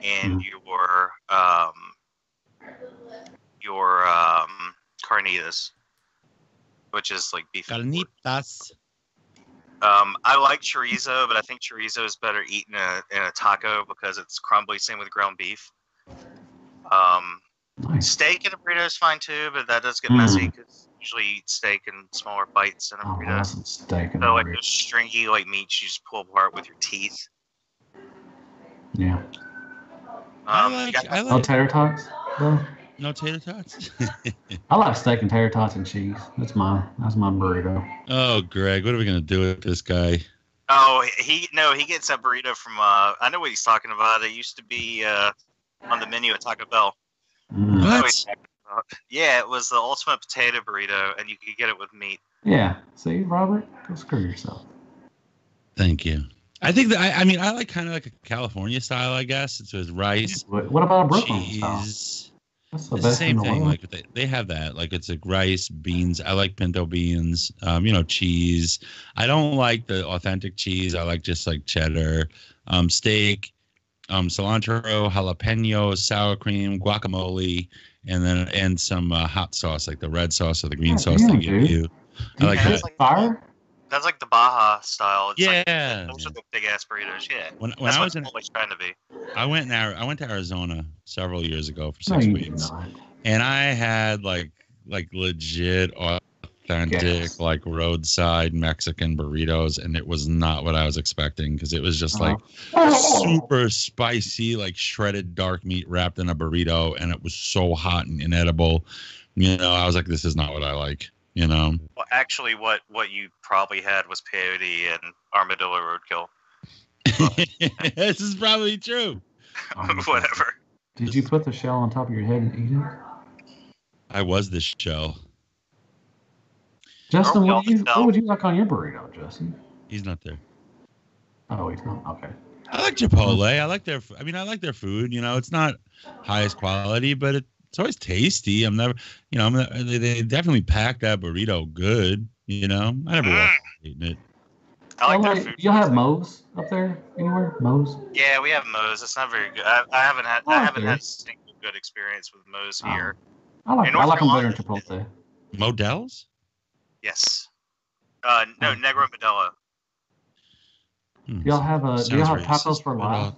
and your carnitas, which is like beef. Carnitas. I like chorizo, but I think chorizo is better eaten in a taco because it's crumbly. Same with ground beef. Nice. Steak in a burrito is fine too, but that does get messy because usually you eat steak in smaller bites in a burrito. Steak in so like those stringy like meats you just pull apart with your teeth. Yeah. I like no tater tots though. No tater tots. I like steak and tater tots and cheese. That's my burrito. Oh, Greg, what are we gonna do with this guy? Oh, he gets that burrito from I know what he's talking about. It used to be on the menu at Taco Bell. What? Yeah, it was the ultimate potato burrito, and you could get it with meat. Yeah. See, Robert, go screw yourself. Thank you. I think that I like kind of like a California style, I guess. It's with rice. What about a Brooklyn cheese? Style? That's it's the same thing. Like they have that. Like it's like rice, beans. I like pinto beans. Cheese. I don't like the authentic cheese. I like just like cheddar, steak, cilantro, jalapeno, sour cream, guacamole, and some hot sauce, like the red sauce or the green sauce they give you. I like that. Fire? That's like the Baja style. It's yeah. Those are the big ass burritos. Yeah. When that's I was always trying to be. I went to Arizona several years ago for 6 weeks, and I had like legit authentic like roadside Mexican burritos, and it was not what I was expecting because it was just like super spicy, like shredded dark meat wrapped in a burrito, and it was so hot and inedible. I was like, this is not what I like. Well, actually, what you probably had was peyote and armadillo roadkill. This is probably true. Whatever. Did you put the shell on top of your head and eat it? I was the shell. Justin, what would you like on your burrito, Justin? He's not there. Oh, he's not. Okay. I like Chipotle. I like their food. It's not highest quality, but it's always tasty. They definitely pack that burrito good. I never walked eating it. I like their food. Y'all have Moe's up there anywhere? Moe's? Yeah, we have Moe's. It's not very good. I haven't had a single good experience with Moe's here. I like them better than Chipotle. Modell's? Yes. No, Negro Modelo. Do y'all have tacos for life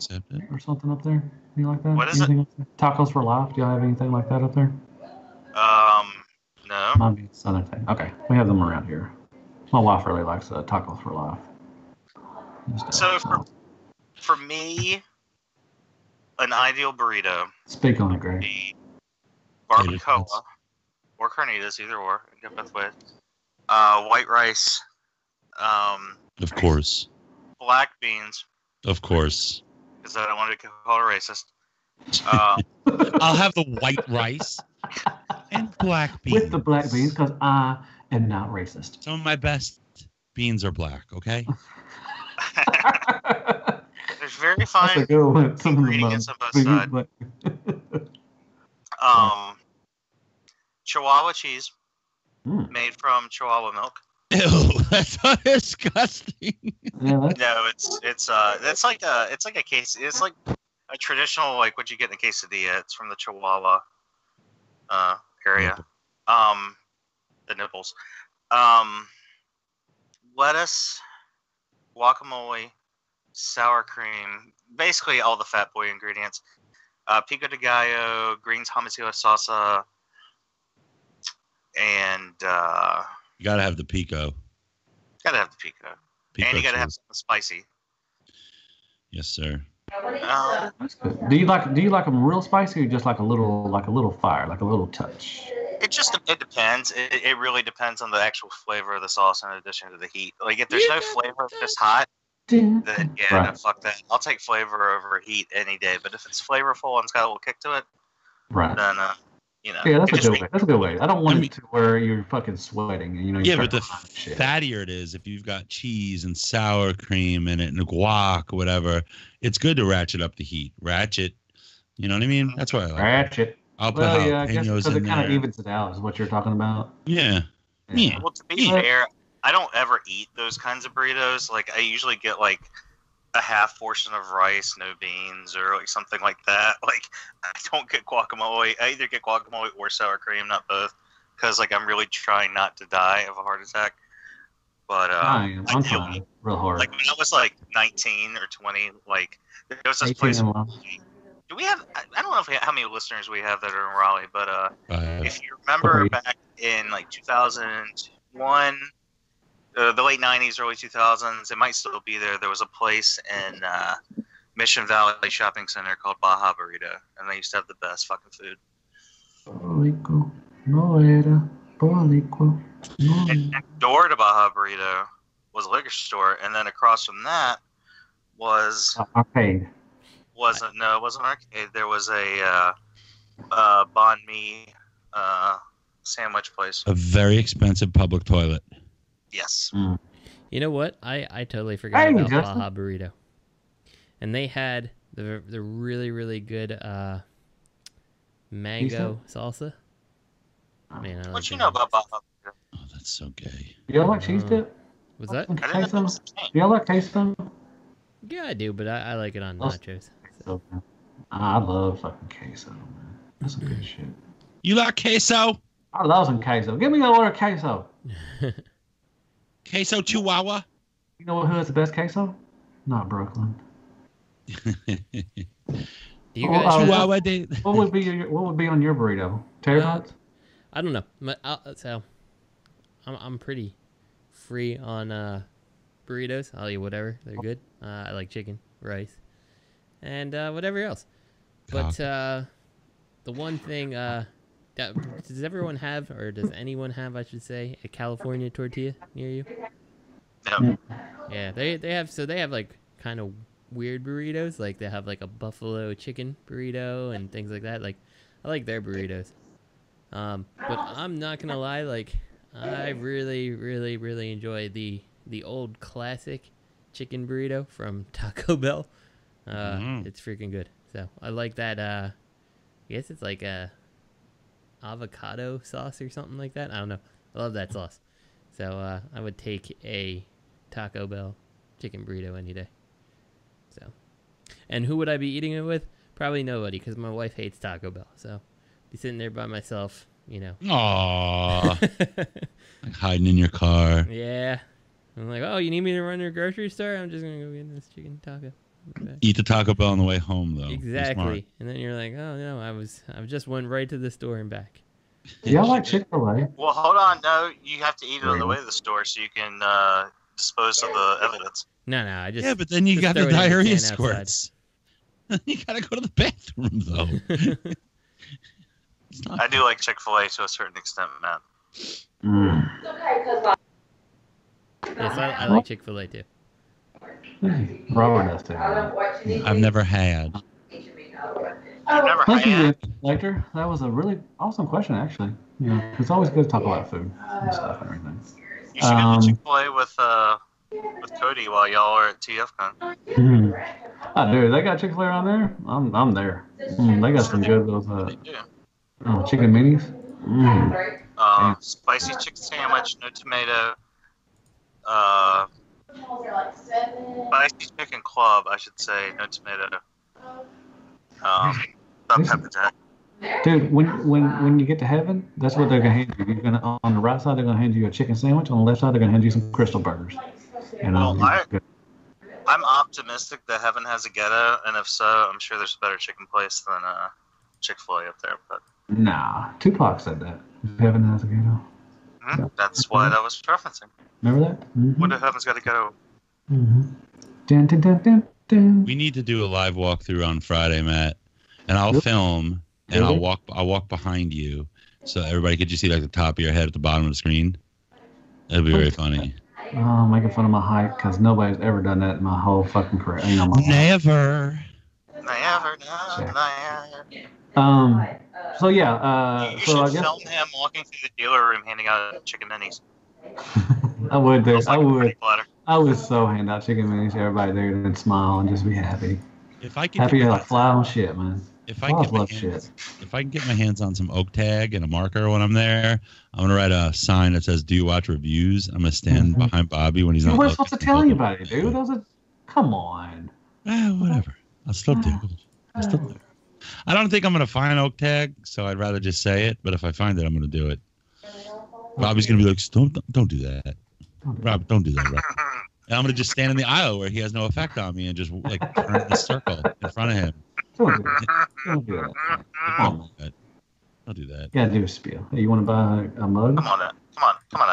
or something up there? Anything like that? What is it? Tacos for life. Do y'all have anything like that up there? No. Might be Southern thing. Okay, we have them around here. My wife really likes tacos for life. So for me, an ideal burrito. Speak on it, Greg. Barbacoa or carnitas, either or. Go both ways. White rice. Of course. Black beans. Of course. Because I don't want to get called a racist. I'll have the white rice and black beans. With the black beans, because I am not racist. Some of my best beans are black, okay? There's very fine ingredients on both sides. Chihuahua cheese, made from Chihuahua milk. Ew, that's so disgusting. No, it's like a case. It's like a traditional, like what you get in a quesadilla. It's from the Chihuahua area. The nipples. Lettuce, guacamole, sour cream, basically all the Fat Boy ingredients. Pico de gallo, greens habanero salsa, and you gotta have the pico. Gotta have the pico. And you gotta have something spicy. Yes, sir. That's good. Do you like them real spicy or just like a little fire, like a little touch? It depends. It really depends on the actual flavor of the sauce in addition to the heat. Like if there's no flavor, if it's hot, then no, fuck that. I'll take flavor over heat any day. But if it's flavorful and it's got a little kick to it, then yeah, that's a good way. That's a good way. I don't want it to where you're fucking sweating. Yeah, but the fattier it is, if you've got cheese and sour cream in it and guac or whatever, it's good to ratchet up the heat. Ratchet, you know what I mean? That's what I like. Ratchet. I'll put jalapenos in there. Because it kind of evens it out, is what you're talking about. Yeah. Well, to be fair, I don't ever eat those kinds of burritos. Like I usually get like a half portion of rice, no beans, or like something like that. Like I don't get guacamole. I either get guacamole or sour cream, not both, because like I'm really trying not to die of a heart attack. But I'm trying real hard. Like when I was like 19 or 20, like there was this place. Do we have? I don't know how many listeners we have that are in Raleigh, but if you remember back in like 2001. The late 90s, early 2000s, it might still be there. There was a place in Mission Valley Shopping Center called Baja Burrito, and they used to have the best fucking food. And next door to Baja Burrito was a liquor store, and then across from that was arcade. It wasn't an arcade. There was a banh mi sandwich place. A very expensive public toilet. Yes. You know what? I totally forgot about Baja Burrito. And they had the really, really good mango salsa. Man, what you know about Baja Burrito? Oh, that's so gay. Y'all like cheese dip? Was that? Y'all like queso? Yeah, I do, but I like it on nachos. So. I love fucking queso, man. That's some good shit. You like queso? I love some queso. Give me a order of queso. Queso Chihuahua. You know who has the best queso? Not Brooklyn. You guys Chihuahua. What would be on your burrito? Tater tots? I don't know. So I'm pretty free on burritos. I'll eat whatever. They're good. I like chicken, rice, and whatever else. But the one thing does everyone have, or does anyone have, I should say, a California tortilla near you? No. Yeah, they have like kind of weird burritos. Like they have like a buffalo chicken burrito and things like that. Like I like their burritos. But I'm not gonna lie, like I really, really, really enjoy the old classic chicken burrito from Taco Bell. It's freaking good. So I like that. I guess it's like a avocado sauce or something like that. I don't know. I love that sauce. So I would take a Taco Bell chicken burrito any day. So, and who would I be eating it with? Probably nobody, because my wife hates Taco Bell. So be sitting there by myself, you know. Aww. Like hiding in your car. Yeah. I'm like, oh, you need me to run your grocery store? I'm just gonna go get this chicken taco. Okay. Eat the Taco Bell on the way home, though. Exactly. And then you're like, oh no, I just went right to the store and back. Yeah, I like Chick-fil-A. Well, hold on. No, you have to eat it on the way to the store so you can dispose of the evidence. No, I just... Yeah, but then you got the diarrhea squirts. You got to go to the bathroom, though. I do like Chick-fil-A to a certain extent, Matt. Yes, I like Chick-fil-A, too. Robert does, too. I've never had. Thank you, Lecter. That was a really awesome question, actually. Yeah, it's always good to talk about food and stuff and everything. You should get the Chick-fil-A with Cody while y'all are at TFcon. Oh, dude, they got Chick-fil-A on there? I'm there. They got some good those chicken minis. Spicy chicken sandwich, no tomato. Spicy chicken club, I should say, no tomato. Pepper jack. Dude, when you get to heaven, that's what they're gonna hand you. You're gonna on the right side they're gonna hand you a chicken sandwich. On the left side they're gonna hand you some Crystal burgers. And I'm optimistic that heaven has a ghetto, and if so, I'm sure there's a better chicken place than Chick-fil-A up there. But nah, Tupac said that. Heaven has a ghetto. That's what I was referencing. Remember that? What if heaven's got a ghetto? Dun, dun, dun, dun, dun. We need to do a live walkthrough on Friday, Matt, and I'll film and I'll walk behind you so everybody could just see like the top of your head at the bottom of the screen. That'd be very funny. Oh, I'm making fun of my height because nobody's ever done that in my whole fucking career. Never. So yeah. You should film him walking through the dealer room handing out chicken minis. I would do. I would so hand out chicken minis to everybody there and smile and just be happy. If I can happy like fly on shit, man. If I can get my hands on some oak tag and a marker when I'm there, I'm gonna write a sign that says "Do you watch reviews?" I'm gonna stand behind Bobby when he's not. We're supposed to tell anybody, dude. Come on. Whatever. I'll still do. I don't think I'm gonna find oak tag, so I'd rather just say it. But if I find it, I'm gonna do it. Bobby's gonna be like, "Don't do that, Rob. Don't do that, Rob." And I'm gonna just stand in the aisle where he has no effect on me and just like turn in a circle in front of him. Don't do that. Don't do that. Yeah, do a spiel. Hey, you want to buy a mug? Come on now,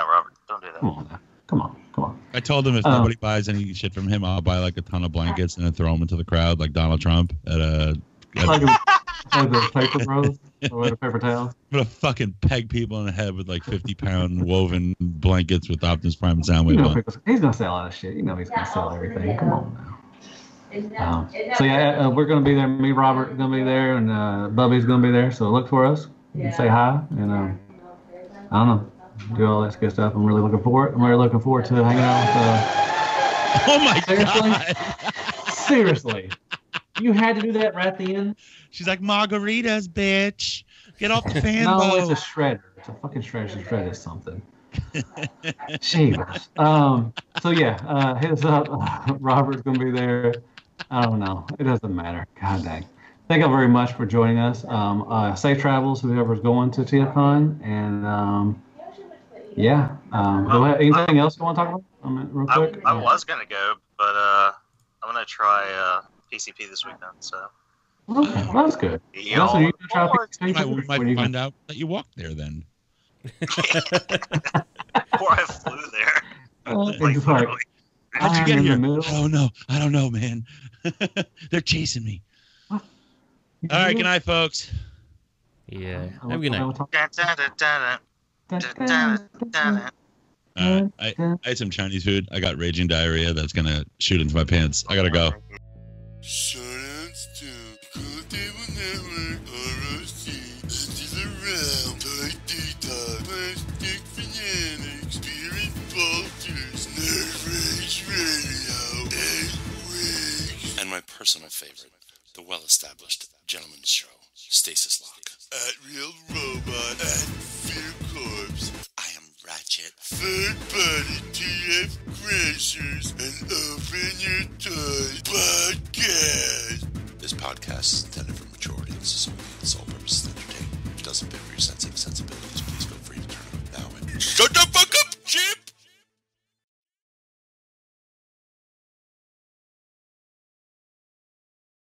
Robert. Don't do that. Come on. I told him if nobody buys any shit from him, I'll buy like a ton of blankets and then throw them into the crowd like Donald Trump at a. Like the paper bros or the paper towels. I'm gonna fucking peg people in the head with like 50-pound woven blankets with Optimus Prime and Soundwave on. He's gonna sell a lot of shit. You know he's gonna sell everything. Come on now. So yeah, we're gonna be there. Me, Robert, gonna be there, and Bubby's gonna be there. So look for us and say hi. And I don't know, do all that good stuff. I'm really looking forward. I'm really looking forward to hanging out with. Oh my god! Seriously. You had to do that right at the end? She's like, margaritas, bitch. Get off the fan No, boat. it's a shredder. It's a fucking shredder. It's a shredder something. Jeez. So yeah, hit us up. Robert's going to be there. I don't know. It doesn't matter. God dang. Thank you very much for joining us. Safe travels, whoever's going to TFcon. And anything else you want to talk about? Real quick? I was going to go, but I'm going to try PCP this weekend, so. Okay, well, that's good. We might find out that you walked there then. Or I flew there. How'd you get here? I don't know, man. They're chasing me. All right, good night, folks. Yeah, have a good night. I had some Chinese food. I got raging diarrhea that's gonna shoot into my pants. I gotta go. Silence to Cool Network ROC. This is around party time. Plastic fanatics, spirit vultures, Nerd Rage Radio, and Wigs. And my personal favorite, the well-established Gentleman's Show, Stasis Lock. At Real Robot and Fear Corpse. I am Ratchet. Third-party TF Crashers and Open Your Toys podcast. This podcast is intended for mature audiences only. Its sole purpose is to entertain. If it doesn't fit with your sensitive sensibilities, please feel free to turn it off now. Shut the fuck up!